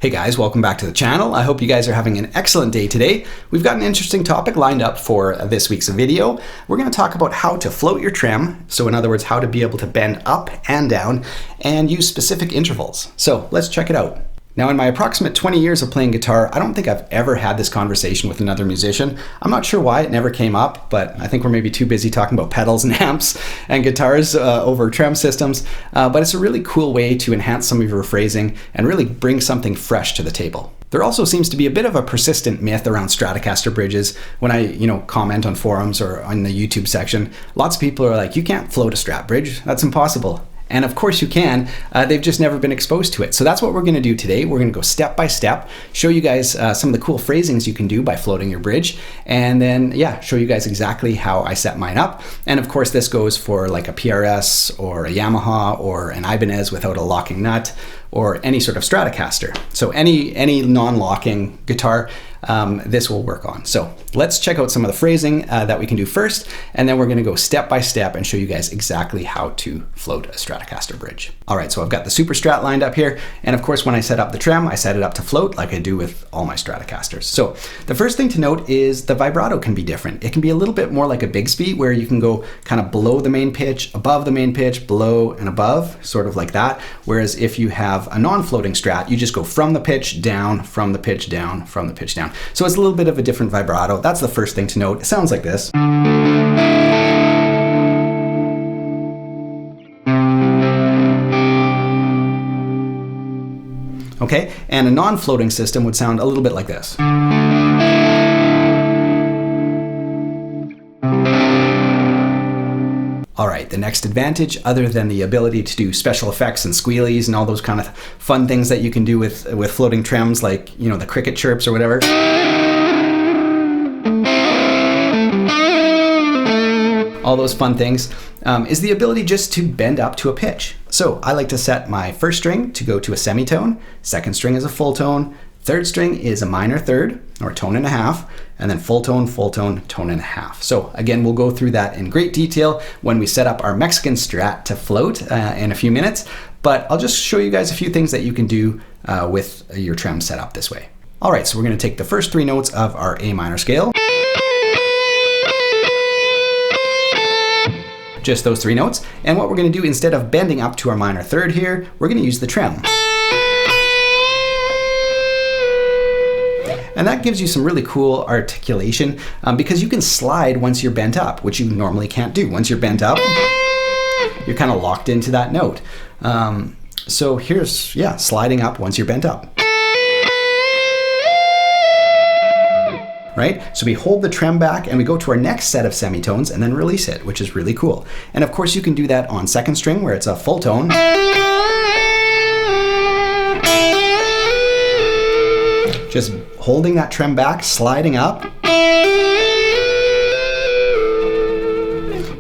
Hey guys, welcome back to the channel. I hope you guys are having an excellent day today. We've got an interesting topic lined up for this week's video. We're going to talk about how to float your trem. So in other words, how to be able to bend up and down and use specific intervals. So let's check it out. Now, in my approximate 20 years of playing guitar, I don't think I've ever had this conversation with another musician. I'm not sure why it never came up, but I think we're maybe too busy talking about pedals and amps and guitars over trem systems. But it's a really cool way to enhance some of your phrasing and really bring something fresh to the table. There also seems to be a bit of a persistent myth around Stratocaster bridges. When I, comment on forums or on the YouTube section, lots of people are like, you can't float a Strat bridge. That's impossible. And of course you can, they've just never been exposed to it. So that's what we're gonna do today. We're gonna go step by step, show you guys some of the cool phrasings you can do by floating your bridge, and then show you guys exactly how I set mine up. And of course this goes for like a PRS or a Yamaha or an Ibanez without a locking nut or any sort of Stratocaster. So any non-locking guitar, this will work on. So let's check out some of the phrasing that we can do first, and then we're gonna go step by step and show you guys exactly how to float a Stratocaster bridge. All right, so I've got the Super Strat lined up here, and of course when I set up the trem, I set it up to float like I do with all my Stratocasters. So the first thing to note is the vibrato can be different. It can be a little bit more like a Bigsby, where you can go kind of below the main pitch, above the main pitch, below and above, sort of like that. Whereas if you have a non-floating Strat, you just go from the pitch down, from the pitch down, from the pitch down. So it's a little bit of a different vibrato. That's the first thing to note. It sounds like this. Okay, and a non-floating system would sound a little bit like this. All right, the next advantage, other than the ability to do special effects and squealies and all those kind of fun things that you can do with floating trems, like, the cricket chirps or whatever. All those fun things, is the ability just to bend up to a pitch. So I like to set my first string to go to a semitone, second string is a full tone, third string is a minor third, or a tone and a half, and then full tone, tone and a half. So again, we'll go through that in great detail when we set up our Mexican Strat to float in a few minutes, but I'll just show you guys a few things that you can do with your trem set up this way. All right, so we're gonna take the first three notes of our A minor scale. Just those three notes. And what we're gonna do, instead of bending up to our minor third here, we're gonna use the trem. And that gives you some really cool articulation because you can slide once you're bent up, which you normally can't do. Once you're bent up, you're kind of locked into that note. So here's, sliding up once you're bent up. Right? So we hold the trem back and we go to our next set of semitones and then release it, which is really cool. And of course you can do that on second string where it's a full tone. Just holding that trem back, sliding up.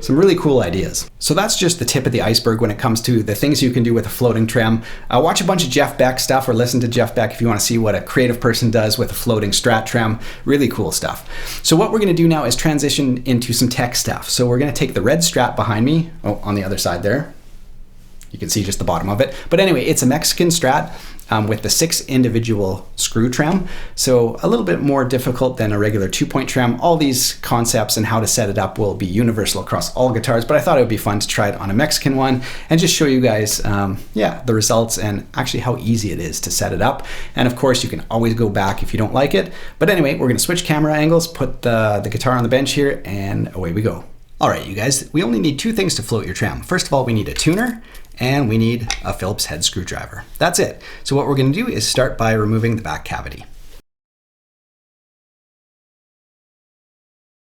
Some really cool ideas. So that's just the tip of the iceberg when it comes to the things you can do with a floating trem. Watch a bunch of Jeff Beck stuff or listen to Jeff Beck if you want to see what a creative person does with a floating Strat trem. Really cool stuff. So what we're going to do now is transition into some tech stuff. So we're going to take the red Strat behind me, on the other side there. You can see just the bottom of it. But anyway, it's a Mexican Strat with the 6 individual screw trem. So a little bit more difficult than a regular 2-point trem. All these concepts and how to set it up will be universal across all guitars, but I thought it would be fun to try it on a Mexican one and just show you guys, the results and actually how easy it is to set it up. And of course, you can always go back if you don't like it. But anyway, we're gonna switch camera angles, put the guitar on the bench here, and away we go. All right, you guys, we only need 2 things to float your trem. First of all, we need a tuner, and we need a Phillips head screwdriver. That's it. So what we're going to do is start by removing the back cavity.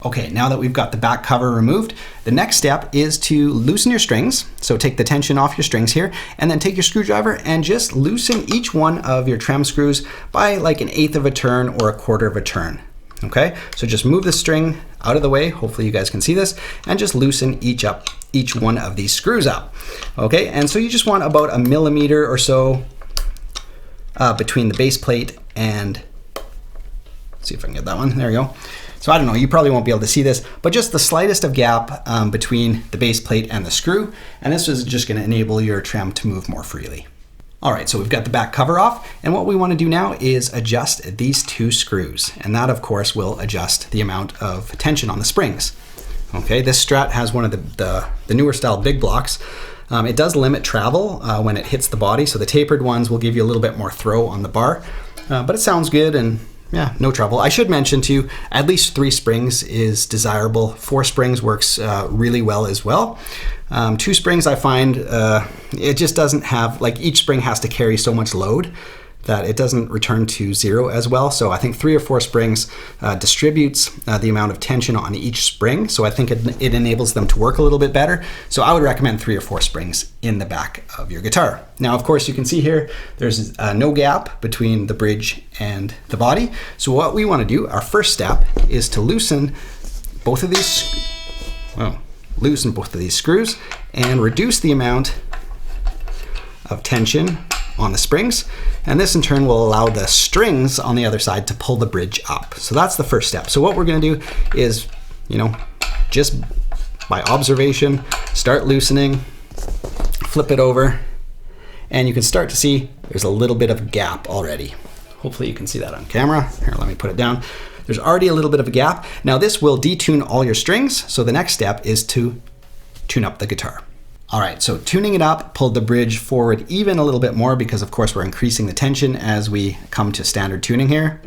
Okay, now that we've got the back cover removed, the next step is to loosen your strings. So take the tension off your strings here, and then take your screwdriver and just loosen each one of your trem screws by like 1/8 of a turn or 1/4 of a turn. Okay, so just move the string out of the way, hopefully you guys can see this, and just loosen each one of these screws up. Okay, and so you just want about 1 millimeter or so between the base plate and, let's see if I can get that one, there we go. So I don't know, you probably won't be able to see this, but just the slightest of gap between the base plate and the screw, and this is just gonna enable your trem to move more freely. All right, so we've got the back cover off, and what we want to do now is adjust these 2 screws, and that of course will adjust the amount of tension on the springs. Okay, this Strat has one of the newer style big blocks. It does limit travel when it hits the body, so the tapered ones will give you a little bit more throw on the bar, but it sounds good and yeah, no trouble. I should mention too, at least 3 springs is desirable. 4 springs works really well as well. 2 springs I find it just doesn't have, like each spring has to carry so much load that it doesn't return to 0 as well. So I think 3 or 4 springs distributes the amount of tension on each spring. So I think it enables them to work a little bit better. So I would recommend 3 or 4 springs in the back of your guitar. Now, of course, you can see here, there's no gap between the bridge and the body. So what we want to do, our first step, is to loosen both of these screws and reduce the amount of tension on the springs, and this in turn will allow the strings on the other side to pull the bridge up. So that's the first step. So what we're going to do is, just by observation, start loosening, flip it over, and you can start to see there's a little bit of a gap already. Hopefully you can see that on camera. Here, let me put it down. There's already a little bit of a gap. Now this will detune all your strings, so the next step is to tune up the guitar. All right, so tuning it up pulled the bridge forward even a little bit more because of course we're increasing the tension as we come to standard tuning here,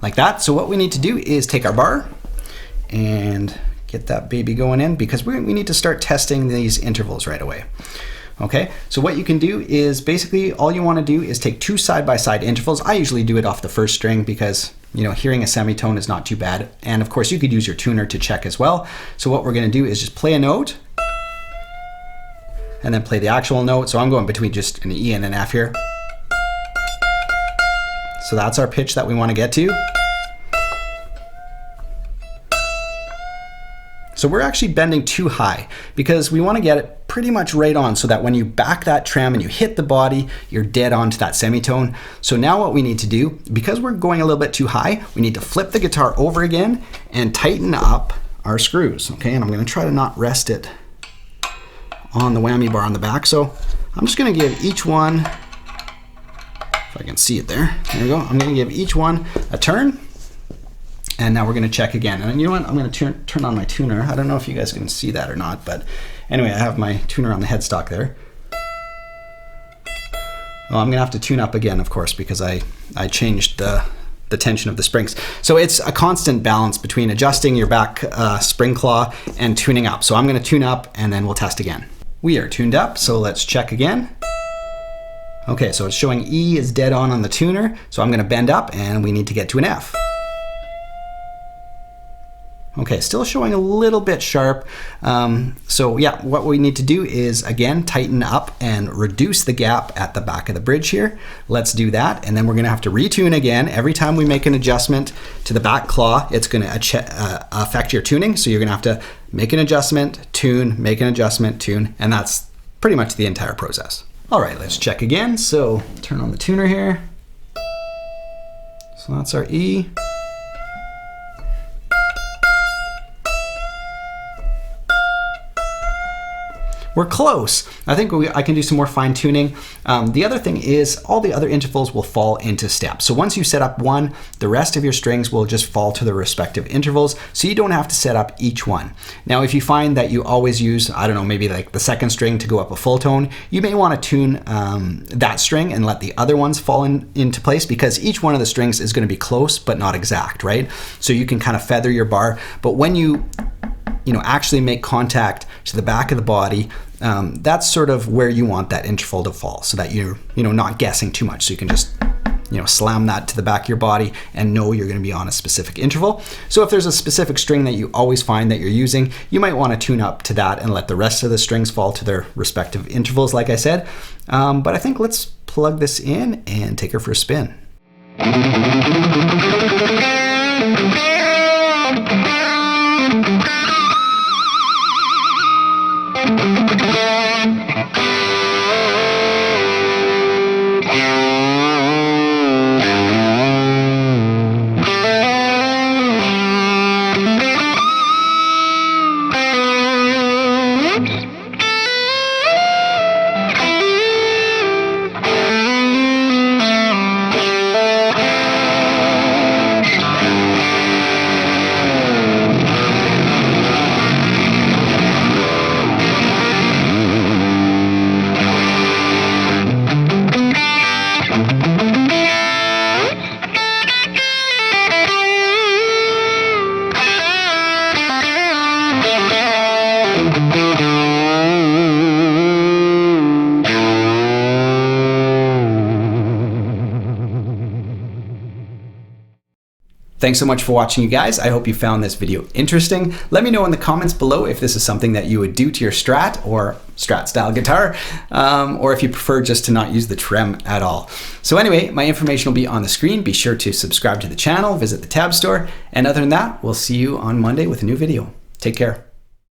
like that. So what we need to do is take our bar and get that baby going in because we need to start testing these intervals right away. Okay, so what you can do is basically all you want to do is take 2 side-by-side intervals. I usually do it off the first string because hearing a semitone is not too bad. And of course you could use your tuner to check as well. So what we're going to do is just play a note and then play the actual note. So I'm going between just an E and an F here. So that's our pitch that we want to get to. So we're actually bending too high because we want to get it pretty much right on so that when you back that trem and you hit the body, you're dead on to that semitone. So now what we need to do, because we're going a little bit too high, we need to flip the guitar over again and tighten up our screws. Okay, and I'm going to try to not rest it on the whammy bar on the back. So I'm just going to give each one, if I can see it there, there we go. I'm going to give each one a turn. And now we're going to check again. And you know what? I'm going to turn on my tuner. I don't know if you guys can see that or not, but anyway, I have my tuner on the headstock there. Well, I'm going to have to tune up again, of course, because I changed the tension of the springs. So it's a constant balance between adjusting your back spring claw and tuning up. So I'm going to tune up and then we'll test again. We are tuned up, so let's check again. Okay, so it's showing E is dead on the tuner. So I'm going to bend up and we need to get to an F. Okay, still showing a little bit sharp. So yeah, what we need to do is again, tighten up and reduce the gap at the back of the bridge here. Let's do that. And then we're gonna have to retune again. Every time we make an adjustment to the back claw, it's gonna affect your tuning. So you're gonna have to make an adjustment, tune, make an adjustment, tune, and that's pretty much the entire process. All right, let's check again. So turn on the tuner here. So that's our E. We're close. I think I can do some more fine tuning. The other thing is all the other intervals will fall into steps. So once you set up one, the rest of your strings will just fall to the respective intervals. So you don't have to set up each one. Now, if you find that you always use, I don't know, maybe like the second string to go up a full tone, you may want to tune that string and let the other ones fall into place because each one of the strings is going to be close but not exact, right? So you can kind of feather your bar. But when you actually make contact to the back of the body, that's sort of where you want that interval to fall so that you're not guessing too much. So you can just slam that to the back of your body and know you're going to be on a specific interval. So if there's a specific string that you always find that you're using, you might want to tune up to that and let the rest of the strings fall to their respective intervals, like I said. But I think let's plug this in and take her for a spin. Thanks so much for watching, you guys. I hope you found this video interesting. Let me know in the comments below if this is something that you would do to your Strat or Strat style guitar, or if you prefer just to not use the Trem at all. So anyway, my information will be on the screen. Be sure to subscribe to the channel, visit the tab store, and other than that, we'll see you on Monday with a new video. Take care.